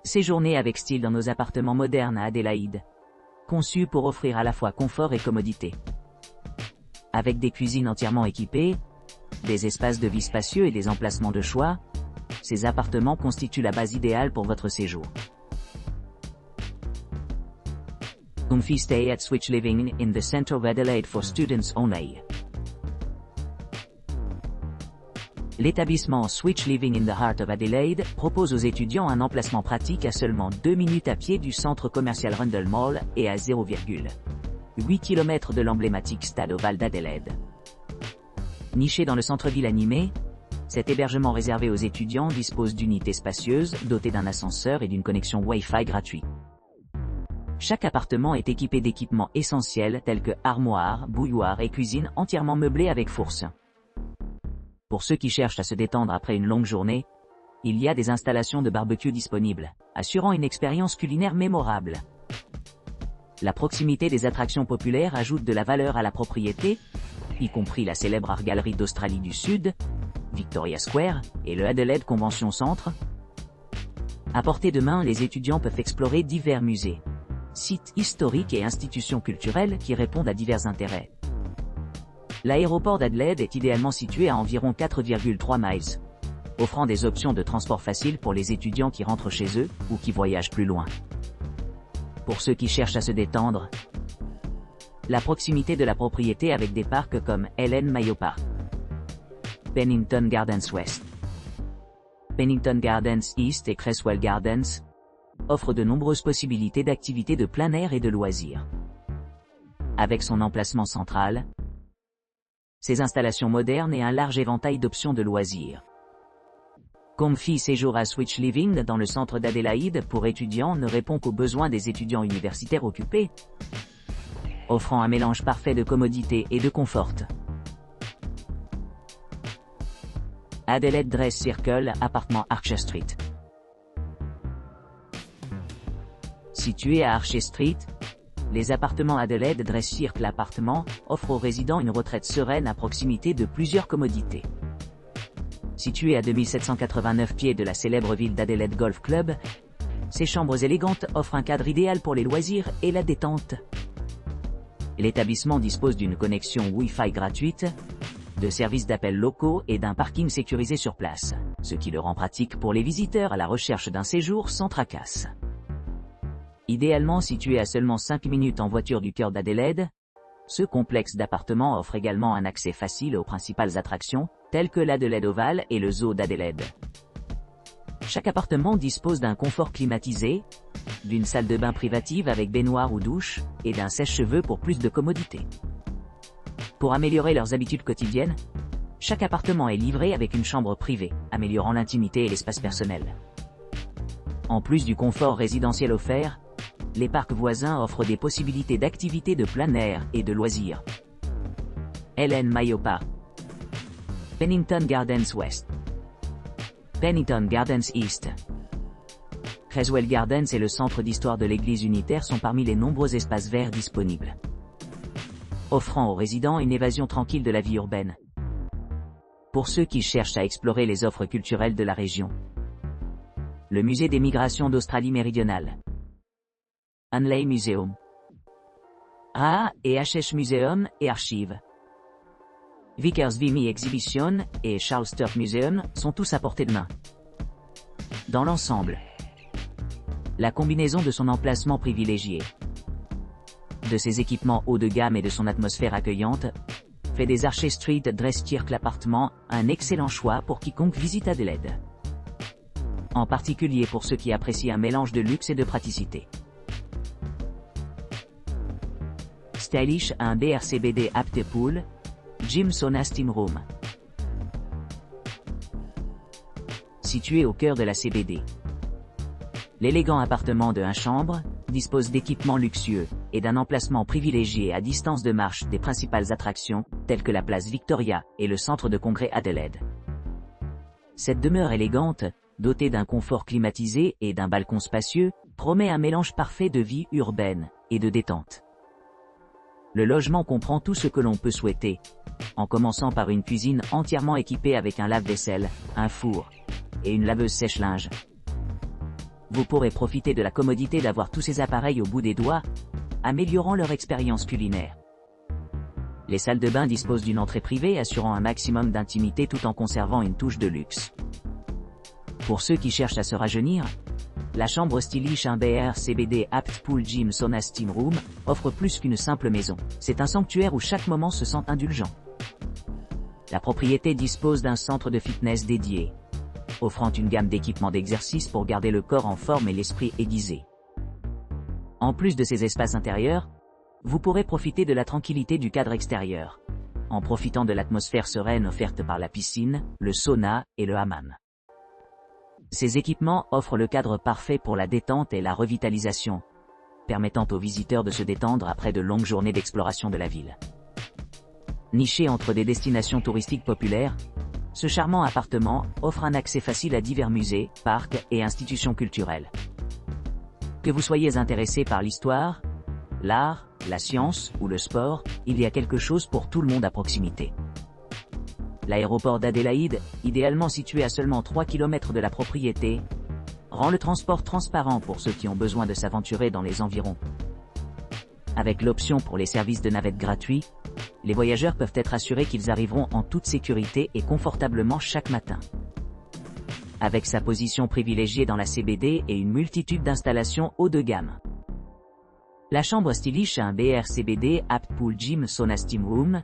Séjournez avec style dans nos appartements modernes à Adélaïde. Conçus pour offrir à la fois confort et commodité. Avec des cuisines entièrement équipées, des espaces de vie spacieux et des emplacements de choix, ces appartements constituent la base idéale pour votre séjour. Comfy stay at Switch Living in the center of Adelaide for students only. L'établissement Switch Living in the Heart of Adelaide propose aux étudiants un emplacement pratique à seulement 2 minutes à pied du centre commercial Rundle Mall et à 0,8 km de l'emblématique stade ovale d'Adelaide. Niché dans le centre-ville animé, cet hébergement réservé aux étudiants dispose d'unités spacieuses, dotées d'un ascenseur et d'une connexion Wi-Fi gratuite. Chaque appartement est équipé d'équipements essentiels tels que armoire, bouilloire et cuisine entièrement meublés avec fourche. Pour ceux qui cherchent à se détendre après une longue journée, il y a des installations de barbecue disponibles, assurant une expérience culinaire mémorable. La proximité des attractions populaires ajoute de la valeur à la propriété, y compris la célèbre Art Gallery d'Australie du Sud, Victoria Square et le Adelaide Convention Centre. À portée de main, les étudiants peuvent explorer divers musées, sites historiques et institutions culturelles qui répondent à divers intérêts. L'aéroport d'Adelaide est idéalement situé à environ 4,3 miles, offrant des options de transport faciles pour les étudiants qui rentrent chez eux ou qui voyagent plus loin. Pour ceux qui cherchent à se détendre, la proximité de la propriété avec des parcs comme Ellen Mayo Park, Pennington Gardens West, Pennington Gardens East et Cresswell Gardens offrent de nombreuses possibilités d'activités de plein air et de loisirs. Avec son emplacement central, ses installations modernes et un large éventail d'options de loisirs. Comfy séjour à Switch Living dans le centre d'Adélaïde pour étudiants ne répond qu'aux besoins des étudiants universitaires occupés, offrant un mélange parfait de commodité et de confort. Adelaide Dress Circle, appartement Archer Street. Situé à Archer Street, les appartements Adelaide Dress Circle Appartements offrent aux résidents une retraite sereine à proximité de plusieurs commodités. Situé à 2789 pieds de la célèbre ville d'Adelaide Golf Club, ces chambres élégantes offrent un cadre idéal pour les loisirs et la détente. L'établissement dispose d'une connexion Wi-Fi gratuite, de services d'appel locaux et d'un parking sécurisé sur place, ce qui le rend pratique pour les visiteurs à la recherche d'un séjour sans tracasses. Idéalement situé à seulement 5 minutes en voiture du cœur d'Adelaide, ce complexe d'appartements offre également un accès facile aux principales attractions, telles que l'Adelaide Oval et le zoo d'Adelaide. Chaque appartement dispose d'un confort climatisé, d'une salle de bain privative avec baignoire ou douche, et d'un sèche-cheveux pour plus de commodité. Pour améliorer leurs habitudes quotidiennes, chaque appartement est livré avec une chambre privée, améliorant l'intimité et l'espace personnel. En plus du confort résidentiel offert, les parcs voisins offrent des possibilités d'activités de plein air et de loisirs. Ellen Mayo Park, Pennington Gardens West, Pennington Gardens East, Cresswell Gardens et le centre d'histoire de l'église unitaire sont parmi les nombreux espaces verts disponibles, offrant aux résidents une évasion tranquille de la vie urbaine. Pour ceux qui cherchent à explorer les offres culturelles de la région, le musée des migrations d'Australie méridionale, Hanley Museum, RAA et HH Museum et Archives, Vickers Vimy Exhibition et Charles Sturt Museum sont tous à portée de main. Dans l'ensemble, la combinaison de son emplacement privilégié, de ses équipements haut de gamme et de son atmosphère accueillante, fait des Archer Street Dress Circle Appartements un excellent choix pour quiconque visite Adelaide. En particulier pour ceux qui apprécient un mélange de luxe et de praticité. Stylish a un BRCBD Apte Pool, Gym Sauna Steam Room. Situé au cœur de la CBD, l'élégant appartement de 1 chambre dispose d'équipements luxueux et d'un emplacement privilégié à distance de marche des principales attractions, telles que la place Victoria et le centre de congrès Adelaide. Cette demeure élégante, dotée d'un confort climatisé et d'un balcon spacieux, promet un mélange parfait de vie urbaine et de détente. Le logement comprend tout ce que l'on peut souhaiter, en commençant par une cuisine entièrement équipée avec un lave-vaisselle, un four et une laveuse sèche-linge. Vous pourrez profiter de la commodité d'avoir tous ces appareils au bout des doigts, améliorant leur expérience culinaire. Les salles de bain disposent d'une entrée privée assurant un maximum d'intimité tout en conservant une touche de luxe. Pour ceux qui cherchent à se rajeunir, la chambre Stylish 1 BR CBD Apt Pool Gym Sauna Steam Room offre plus qu'une simple maison. C'est un sanctuaire où chaque moment se sent indulgent. La propriété dispose d'un centre de fitness dédié, offrant une gamme d'équipements d'exercice pour garder le corps en forme et l'esprit aiguisé. En plus de ces espaces intérieurs, vous pourrez profiter de la tranquillité du cadre extérieur, en profitant de l'atmosphère sereine offerte par la piscine, le sauna et le hammam. Ces équipements offrent le cadre parfait pour la détente et la revitalisation, permettant aux visiteurs de se détendre après de longues journées d'exploration de la ville. Niché entre des destinations touristiques populaires, ce charmant appartement offre un accès facile à divers musées, parcs et institutions culturelles. Que vous soyez intéressé par l'histoire, l'art, la science ou le sport, il y a quelque chose pour tout le monde à proximité. L'aéroport d'Adélaïde, idéalement situé à seulement 3 km de la propriété, rend le transport transparent pour ceux qui ont besoin de s'aventurer dans les environs. Avec l'option pour les services de navette gratuits, les voyageurs peuvent être assurés qu'ils arriveront en toute sécurité et confortablement chaque matin. Avec sa position privilégiée dans la CBD et une multitude d'installations haut de gamme. La chambre Stylish 1 BR CBD Apt Pool Gym Sauna Steam Room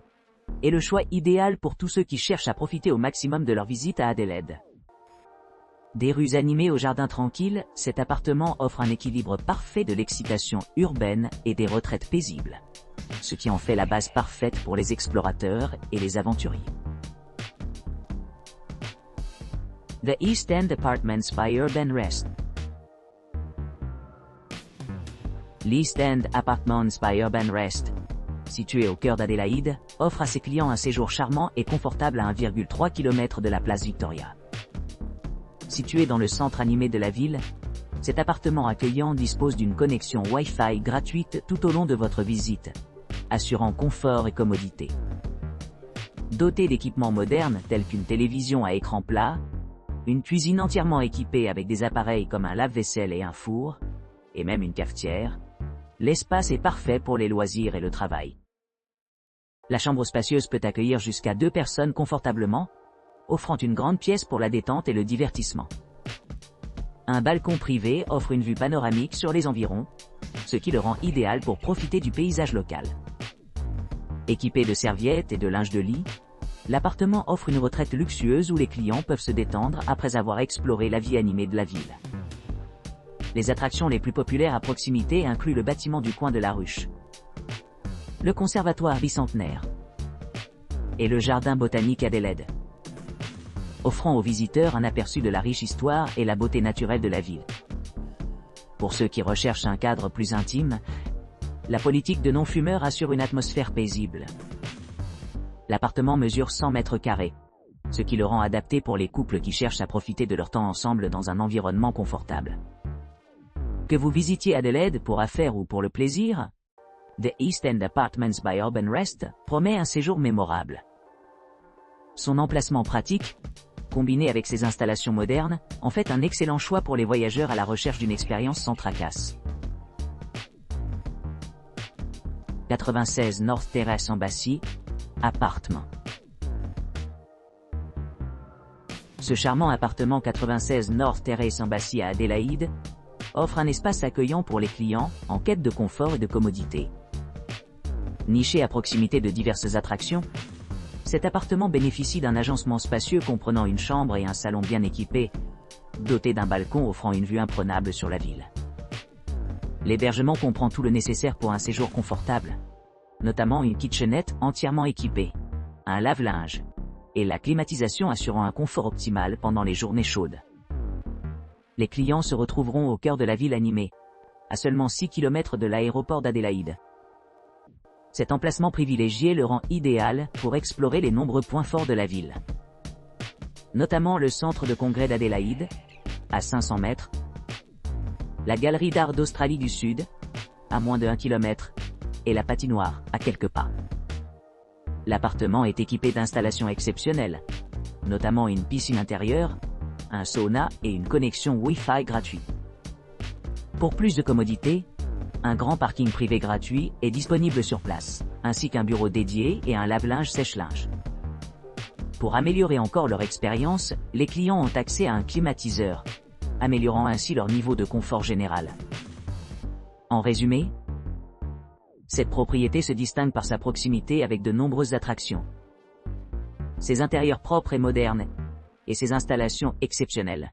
est le choix idéal pour tous ceux qui cherchent à profiter au maximum de leur visite à Adélaïde. Des rues animées au jardin tranquille, cet appartement offre un équilibre parfait de l'excitation urbaine et des retraites paisibles, ce qui en fait la base parfaite pour les explorateurs et les aventuriers. The East End Apartments by Urban Rest. L'East End Apartments by Urban Rest, situé au cœur d'Adélaïde, offre à ses clients un séjour charmant et confortable à 1,3 km de la place Victoria. Situé dans le centre animé de la ville, cet appartement accueillant dispose d'une connexion Wi-Fi gratuite tout au long de votre visite, assurant confort et commodité. Doté d'équipements modernes tels qu'une télévision à écran plat, une cuisine entièrement équipée avec des appareils comme un lave-vaisselle et un four, et même une cafetière, l'espace est parfait pour les loisirs et le travail. La chambre spacieuse peut accueillir jusqu'à 2 personnes confortablement, offrant une grande pièce pour la détente et le divertissement. Un balcon privé offre une vue panoramique sur les environs, ce qui le rend idéal pour profiter du paysage local. Équipé de serviettes et de linge de lit, l'appartement offre une retraite luxueuse où les clients peuvent se détendre après avoir exploré la vie animée de la ville. Les attractions les plus populaires à proximité incluent le bâtiment du coin de la Ruche, le conservatoire bicentenaire et le jardin botanique Adélaïde, offrant aux visiteurs un aperçu de la riche histoire et la beauté naturelle de la ville. Pour ceux qui recherchent un cadre plus intime, la politique de non-fumeur assure une atmosphère paisible. L'appartement mesure 100 mètres carrés, ce qui le rend adapté pour les couples qui cherchent à profiter de leur temps ensemble dans un environnement confortable. Que vous visitiez Adélaïde pour affaires ou pour le plaisir, The East End Apartments by Urban Rest promet un séjour mémorable. Son emplacement pratique, combiné avec ses installations modernes, en fait un excellent choix pour les voyageurs à la recherche d'une expérience sans tracasses. 96 North Terrace Embassy, appartement. Ce charmant appartement 96 North Terrace Embassy à Adélaïde offre un espace accueillant pour les clients en quête de confort et de commodité. Niché à proximité de diverses attractions, cet appartement bénéficie d'un agencement spacieux comprenant une chambre et un salon bien équipés, doté d'un balcon offrant une vue imprenable sur la ville. L'hébergement comprend tout le nécessaire pour un séjour confortable, notamment une kitchenette entièrement équipée, un lave-linge, et la climatisation assurant un confort optimal pendant les journées chaudes. Les clients se retrouveront au cœur de la ville animée, à seulement 6 km de l'aéroport d'Adélaïde. Cet emplacement privilégié le rend idéal pour explorer les nombreux points forts de la ville, notamment le centre de congrès d'Adélaïde, à 500 mètres, la galerie d'art d'Australie du Sud, à moins de 1 km, et la patinoire, à quelques pas. L'appartement est équipé d'installations exceptionnelles, notamment une piscine intérieure, un sauna et une connexion Wi-Fi gratuite. Pour plus de commodité, un grand parking privé gratuit est disponible sur place, ainsi qu'un bureau dédié et un lave-linge sèche-linge. Pour améliorer encore leur expérience, les clients ont accès à un climatiseur, améliorant ainsi leur niveau de confort général. En résumé, cette propriété se distingue par sa proximité avec de nombreuses attractions, ses intérieurs propres et modernes, et ses installations exceptionnelles.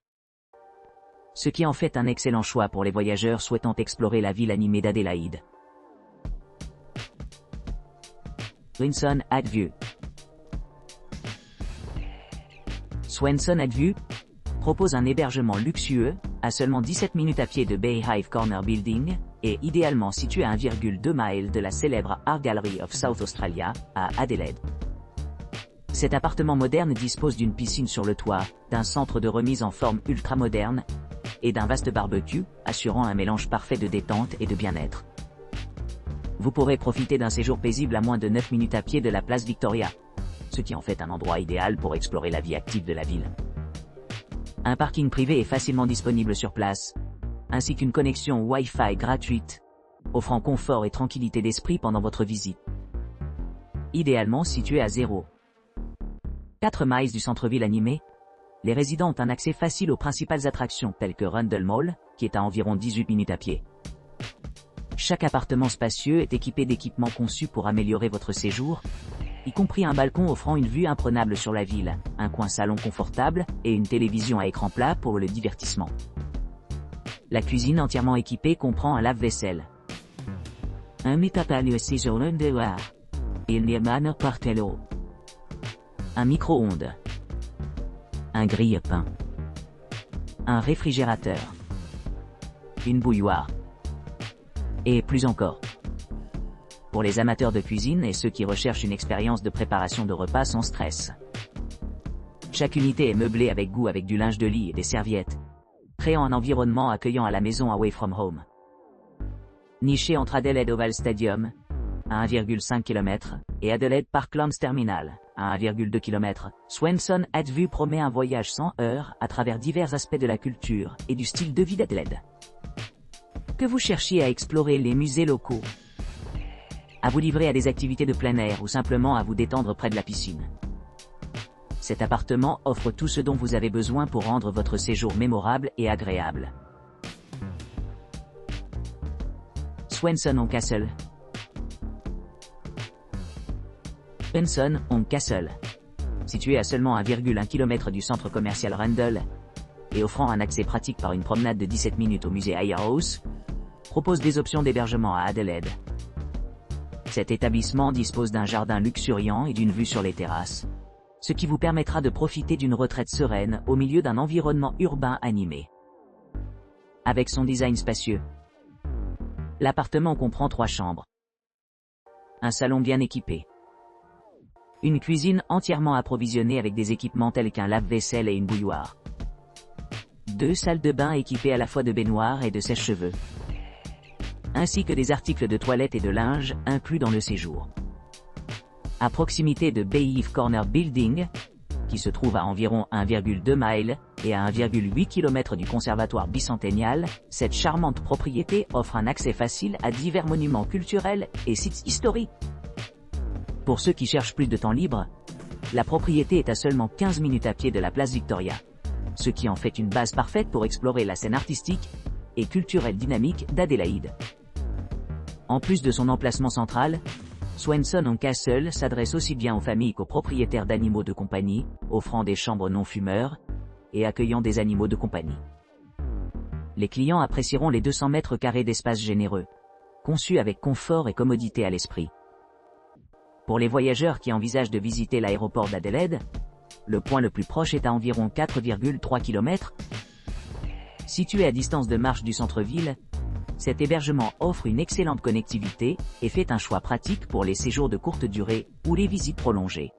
Ce qui en fait un excellent choix pour les voyageurs souhaitant explorer la ville animée d'Adélaïde. Swenson Adview. Swenson Adview propose un hébergement luxueux, à seulement 17 minutes à pied de Bay Hive Corner Building, et idéalement situé à 1,2 miles de la célèbre Art Gallery of South Australia, à Adélaïde. Cet appartement moderne dispose d'une piscine sur le toit, d'un centre de remise en forme ultra-moderne, et d'un vaste barbecue, assurant un mélange parfait de détente et de bien-être. Vous pourrez profiter d'un séjour paisible à moins de 9 minutes à pied de la place Victoria, ce qui en fait un endroit idéal pour explorer la vie active de la ville. Un parking privé est facilement disponible sur place, ainsi qu'une connexion Wi-Fi gratuite, offrant confort et tranquillité d'esprit pendant votre visite. Idéalement situé à 0,4 miles du centre-ville animé, les résidents ont un accès facile aux principales attractions telles que Rundle Mall, qui est à environ 18 minutes à pied. Chaque appartement spacieux est équipé d'équipements conçus pour améliorer votre séjour, y compris un balcon offrant une vue imprenable sur la ville, un coin salon confortable et une télévision à écran plat pour le divertissement. La cuisine entièrement équipée comprend un lave-vaisselle, un métapalio séjour underwear, il y a manor partello, un micro-ondes, un grille-pain, un réfrigérateur, une bouilloire, et plus encore. Pour les amateurs de cuisine et ceux qui recherchent une expérience de préparation de repas sans stress. Chaque unité est meublée avec goût avec du linge de lit et des serviettes, créant un environnement accueillant à la maison away from home. Niché entre Adelaide Oval Stadium, à 1,5 km, et Adelaide Parklands Terminal, à 1,2 km, Swenson Adview promet un voyage sans heurts à travers divers aspects de la culture et du style de vie d'Adelaide. Que vous cherchiez à explorer les musées locaux, à vous livrer à des activités de plein air ou simplement à vous détendre près de la piscine. Cet appartement offre tout ce dont vous avez besoin pour rendre votre séjour mémorable et agréable. Swenson on Castle. Swenson on Castle. Situé à seulement 1,1 km du centre commercial Rundle, et offrant un accès pratique par une promenade de 17 minutes au musée Eyrehouse, propose des options d'hébergement à Adelaide. Cet établissement dispose d'un jardin luxuriant et d'une vue sur les terrasses, ce qui vous permettra de profiter d'une retraite sereine au milieu d'un environnement urbain animé. Avec son design spacieux, l'appartement comprend 3 chambres, un salon bien équipé, une cuisine entièrement approvisionnée avec des équipements tels qu'un lave-vaisselle et une bouilloire, 2 salles de bain équipées à la fois de baignoires et de sèche-cheveux, ainsi que des articles de toilette et de linge inclus dans le séjour. À proximité de Bay Hive Corner Building, qui se trouve à environ 1,2 miles et à 1,8 km du conservatoire bicentennial, cette charmante propriété offre un accès facile à divers monuments culturels et sites historiques. Pour ceux qui cherchent plus de temps libre, la propriété est à seulement 15 minutes à pied de la place Victoria, ce qui en fait une base parfaite pour explorer la scène artistique et culturelle dynamique d'Adélaïde. En plus de son emplacement central, Swenson on Castle s'adresse aussi bien aux familles qu'aux propriétaires d'animaux de compagnie, offrant des chambres non-fumeurs et accueillant des animaux de compagnie. Les clients apprécieront les 200 mètres carrés d'espace généreux, conçus avec confort et commodité à l'esprit. Pour les voyageurs qui envisagent de visiter l'aéroport d'Adelaide, le point le plus proche est à environ 4,3 km. Situé à distance de marche du centre-ville, cet hébergement offre une excellente connectivité et fait un choix pratique pour les séjours de courte durée ou les visites prolongées.